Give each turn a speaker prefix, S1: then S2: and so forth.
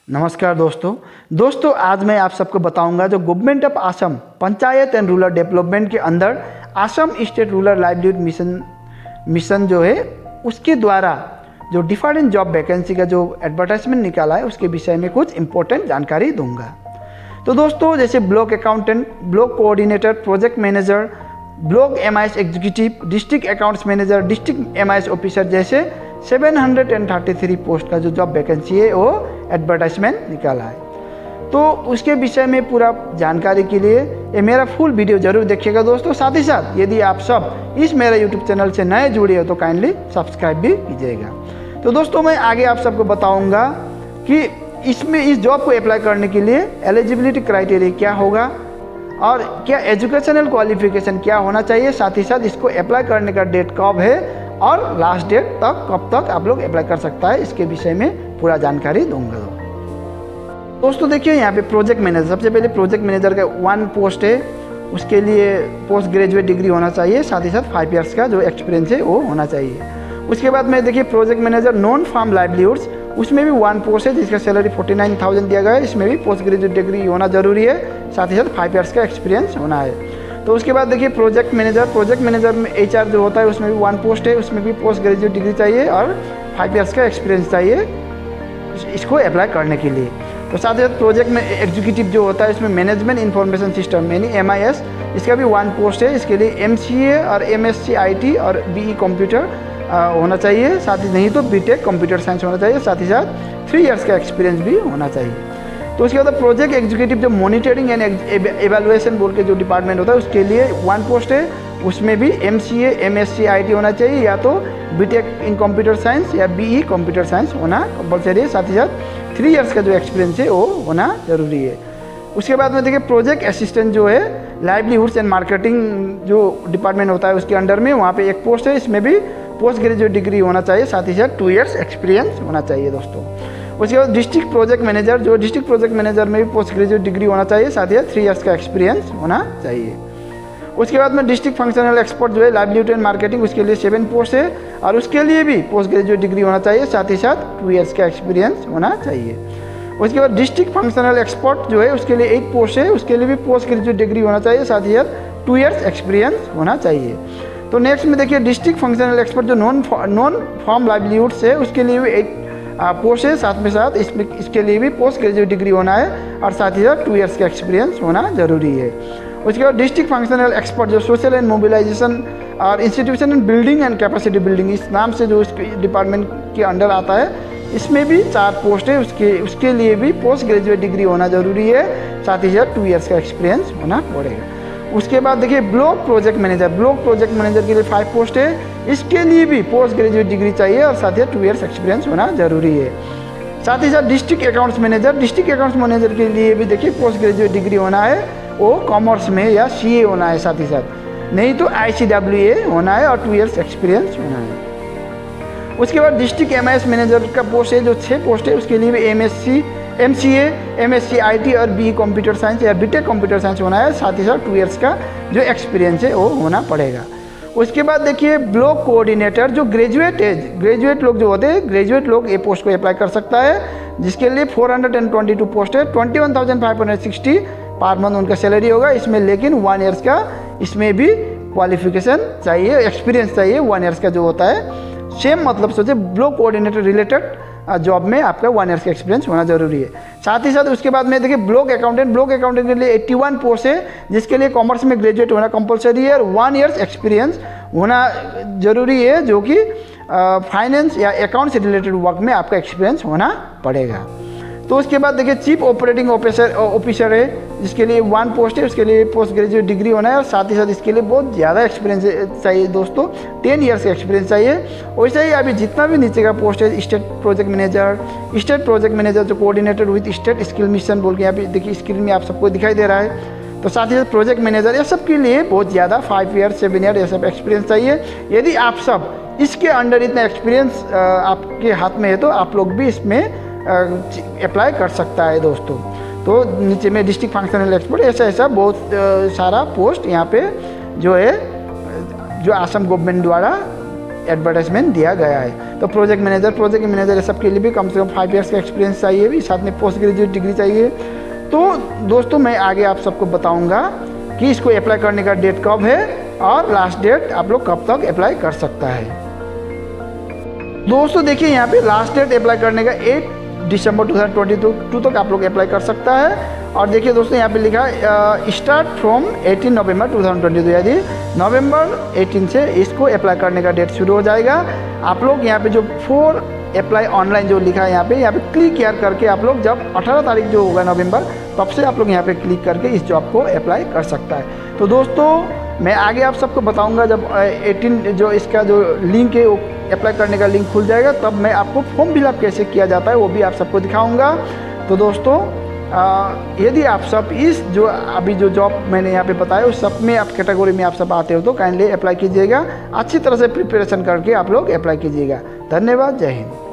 S1: नमस्कार दोस्तों आज मैं आप सबको बताऊंगा जो government of Assam panchayat and rural development के अंदर Assam state rural livelihood mission जो है उसके द्वारा जो डिफरेंट जॉब वैकेंसी का जो एडवर्टाइजमेंट निकाला है उसके विषय में कुछ इंपॉर्टेंट जानकारी दूंगा। तो दोस्तों जैसे block accountant, block coordinator, project manager, block MIS executive, district accounts manager, district MIS officer जैसे 733 पोस्ट का जो जॉब वैकेंसी है वो एडवर्टाइजमेंट निकाला है। तो उसके विषय में पूरा जानकारी के लिए ये मेरा फुल वीडियो जरूर देखिएगा दोस्तों। साथ ही साथ यदि आप सब इस मेरा यूट्यूब चैनल से नए जुड़े हो तो काइंडली सब्सक्राइब भी कीजिएगा। तो दोस्तों मैं आगे आप सबको बताऊंगा कि इसमें इस जॉब को अप्लाई करने के लिए एलिजिबिलिटी क्राइटेरिया क्या होगा और क्या एजुकेशनल क्वालिफिकेशन क्या होना चाहिए, साथ ही साथ इसको अप्लाई करने का डेट कब है और लास्ट डेट तक कब तक आप लोग अप्लाई कर सकता है, इसके विषय में पूरा जानकारी दूंगा। दोस्तों देखिए यहाँ पे प्रोजेक्ट मैनेजर, सबसे पहले प्रोजेक्ट मैनेजर का 1 पोस्ट है, उसके लिए पोस्ट ग्रेजुएट डिग्री होना चाहिए, साथ ही साथ 5 इयर्स का जो एक्सपीरियंस है वो होना चाहिए। उसके बाद में देखिए project manager non farm livelihoods, उसमें भी 1 पोस्ट है जिसका सैलरी 49,000 दिया गया है। इसमें भी पोस्ट ग्रेजुएट डिग्री होना जरूरी है, साथ ही साथ 5 इयर्स का एक्सपीरियंस होना है। तो उसके बाद देखिए प्रोजेक्ट मैनेजर में HR जो होता है उसमें भी 1 पोस्ट है, उसमें भी पोस्ट ग्रेजुएट डिग्री चाहिए और 5 इयर्स का एक्सपीरियंस चाहिए इसको अप्लाई करने के लिए। तो साथ ही साथ प्रोजेक्ट में एग्जीक्यूटिव जो होता है इसमें मैनेजमेंट इंफॉर्मेशन सिस्टम यानी MIS, इसका भी 1 पोस्ट है। इसके लिए MCA और MSc IT और BE कंप्यूटर होना चाहिए, साथ ही नहीं तो BTech कंप्यूटर साइंस होना चाहिए, साथ ही साथ 3 इयर्स का एक्सपीरियंस भी होना चाहिए। तो उसके बाद प्रोजेक्ट एग्जीक्यूटिव जो मॉनिटरिंग एंड एवेलुएशन बोल के जो डिपार्टमेंट होता है उसके लिए 1 पोस्ट है, उसमें भी MCA MSc IT होना चाहिए या तो BTech इन कंप्यूटर साइंस या BE कंप्यूटर साइंस होना कंपलसरी है, साथ ही साथ 3 इयर्स का जो एक्सपीरियंस है वो होना जरूरी है। उसके बाद में देखिए प्रोजेक्ट असिस्टेंट जो है लाइवलीहुड्स एंड मार्केटिंग जो डिपार्टमेंट होता है उसके अंडर में वहाँ पे 1 पोस्ट है, इसमें भी पोस्ट ग्रेजुएट डिग्री होना चाहिए, साथ ही साथ 2 इयर्स एक्सपीरियंस होना चाहिए दोस्तों। उसके बाद डिस्ट्रिक्ट प्रोजेक्ट मैनेजर, जो डिस्ट्रिक्ट प्रोजेक्ट मैनेजर में भी पोस्ट ग्रेजुएट डिग्री होना चाहिए, साथ ही साथ 3 इयर्स का एक्सपीरियंस होना चाहिए। उसके बाद में डिस्ट्रिक्ट फंक्शनल एक्सपर्ट जो है लाइवलीहुड एंड मार्केटिंग, उसके लिए 7 पोस्ट है और उसके लिए भी पोस्ट ग्रेजुएट डिग्री होना चाहिए, साथ ही साथ 2 इयर्स का एक्सपीरियंस होना चाहिए। उसके बाद डिस्ट्रिक्ट फंक्शनल एक्सपर्ट जो है उसके लिए 8 पोस्ट है, उसके लिए भी पोस्ट ग्रेजुएट डिग्री होना चाहिए, साथ ही साथ 2 इयर्स एक्सपीरियंस होना चाहिए। तो नेक्स्ट में देखिए डिस्ट्रिक्ट फंक्शनल एक्सपर्ट जो नॉन फॉर्म लाइवलीहुड्स है उसके लिए भी 8 पोस्ट है, साथ में साथ इसके लिए भी पोस्ट ग्रेजुएट डिग्री होना है और साथ ही साथ 2 इयर्स का एक्सपीरियंस होना जरूरी है। उसके बाद डिस्ट्रिक्ट फंक्शनल एक्सपर्ट जो सोशल एंड मोबिलाइजेशन और institution and building and capacity building इस नाम से जो इस डिपार्टमेंट के अंडर आता है, इसमें भी 4 पोस्ट है, उसके लिए भी पोस्ट ग्रेजुएट डिग्री होना जरूरी है, साथ ही साथ 2 इयर्स का एक्सपीरियंस होना पड़ेगा। उसके बाद देखिए ब्लॉक प्रोजेक्ट मैनेजर के लिए 5 पोस्ट है, इसके लिए भी पोस्ट ग्रेजुएट डिग्री चाहिए और साथ ही 2 इयर्स एक्सपीरियंस होना जरूरी है। साथ ही साथ डिस्ट्रिक्ट अकाउंट्स मैनेजर के लिए भी देखिए पोस्ट ग्रेजुएट डिग्री होना है, वो कॉमर्स में या CA होना है, साथ ही साथ नहीं तो ICWA होना है और 2 इयर्स एक्सपीरियंस होना है। उसके बाद डिस्ट्रिक्ट MIS मैनेजर का पोस्ट है जो 6 पोस्ट है, उसके लिए भी MCA MSc IT और BE कंप्यूटर साइंस या BTech कंप्यूटर साइंस होना है, साथ ही साथ 2 इयर्स का जो एक्सपीरियंस है वो होना पड़ेगा। उसके बाद देखिए ब्लॉक कोऑर्डिनेटर जो ग्रेजुएट लोग जो होते हैं, ग्रेजुएट लोग ये पोस्ट को अप्लाई कर सकता है, जिसके लिए 422 पोस्ट है, 21,560 पर मंथ उनका सैलरी होगा इसमें, लेकिन 1 इयर्स का इसमें भी क्वालिफिकेशन चाहिए, एक्सपीरियंस चाहिए 1 इयर्स का जो होता है। सेम मतलब सोचे ब्लॉक कोऑर्डिनेटर रिलेटेड जॉब में आपका 1 इयर्स का एक्सपीरियंस होना जरूरी है। साथ ही साथ उसके बाद में देखिए ब्लॉक अकाउंटेंट के लिए 81 पोस्ट है, जिसके लिए कॉमर्स में ग्रेजुएट होना कंपलसरी है और 1 इयर्स एक्सपीरियंस होना जरूरी है, जो कि फाइनेंस या अकाउंट से रिलेटेड वर्क में आपका एक्सपीरियंस होना पड़ेगा। तो उसके बाद देखिए चीफ ऑपरेटिंग ऑफिसर है, जिसके लिए 1 पोस्ट है, उसके लिए पोस्ट ग्रेजुएट डिग्री होना है और साथ ही साथ इसके लिए बहुत ज़्यादा एक्सपीरियंस चाहिए दोस्तों, 10 इयर्स का एक्सपीरियंस चाहिए। वैसे ही अभी जितना भी नीचे का पोस्ट है स्टेट प्रोजेक्ट मैनेजर जो coordinator with state skill mission बोल के यहाँ पे देखिए स्क्रीन में आप सबको दिखाई दे रहा है। तो साथ ही साथ प्रोजेक्ट मैनेजर ये सब के लिए बहुत ज़्यादा 5 ईयर्स 7 ईयर ये सब एक्सपीरियंस चाहिए। यदि आप सब इसके अंडर इतना एक्सपीरियंस आपके हाथ में है तो आप लोग भी इसमें अप्लाई कर सकता है दोस्तों। तो नीचे में डिस्ट्रिक्ट फंक्शनल एक्सपर्ट ऐसा बहुत सारा पोस्ट यहाँ पे जो है जो असम गवर्नमेंट द्वारा एडवर्टाइजमेंट दिया गया है। तो प्रोजेक्ट मैनेजर सबके लिए भी कम से कम 5 ईयर्स का एक्सपीरियंस चाहिए, भी साथ में पोस्ट ग्रेजुएट डिग्री चाहिए। तो दोस्तों मैं आगे आप सबको बताऊंगा कि इसको अप्लाई करने का डेट कब है और लास्ट डेट आप लोग कब तक अप्लाई कर सकता है। दोस्तों देखिए यहाँ पे लास्ट डेट अप्लाई करने का 8 दिसंबर 2022 तक आप लोग अप्लाई कर सकता है। और देखिए दोस्तों यहाँ पे लिखा है स्टार्ट फ्रॉम 18 नवंबर 2022, यानी नवंबर 18 से इसको अप्लाई करने का डेट शुरू हो जाएगा। आप लोग यहाँ पे जो 4 अप्लाई ऑनलाइन जो लिखा है यहाँ पे क्लिक यार करके आप लोग जब 18 तारीख जो होगा नवंबर, तब से आप लोग यहाँ पे क्लिक करके इस जॉब को अप्लाई कर सकता है। तो दोस्तों मैं आगे आप सबको बताऊंगा जब 18 जो इसका जो लिंक है वो अप्लाई करने का लिंक खुल जाएगा, तब मैं आपको फॉर्म फिलअप कैसे किया जाता है वो भी आप सबको दिखाऊंगा। तो दोस्तों यदि आप सब इस जो अभी जो जॉब मैंने यहाँ पे बताया उस सब में आप कैटेगरी में आप सब आते हो तो काइंडली अप्लाई कीजिएगा, अच्छी तरह से प्रिपरेशन करके आप लोग अप्लाई कीजिएगा। धन्यवाद, जय हिंद।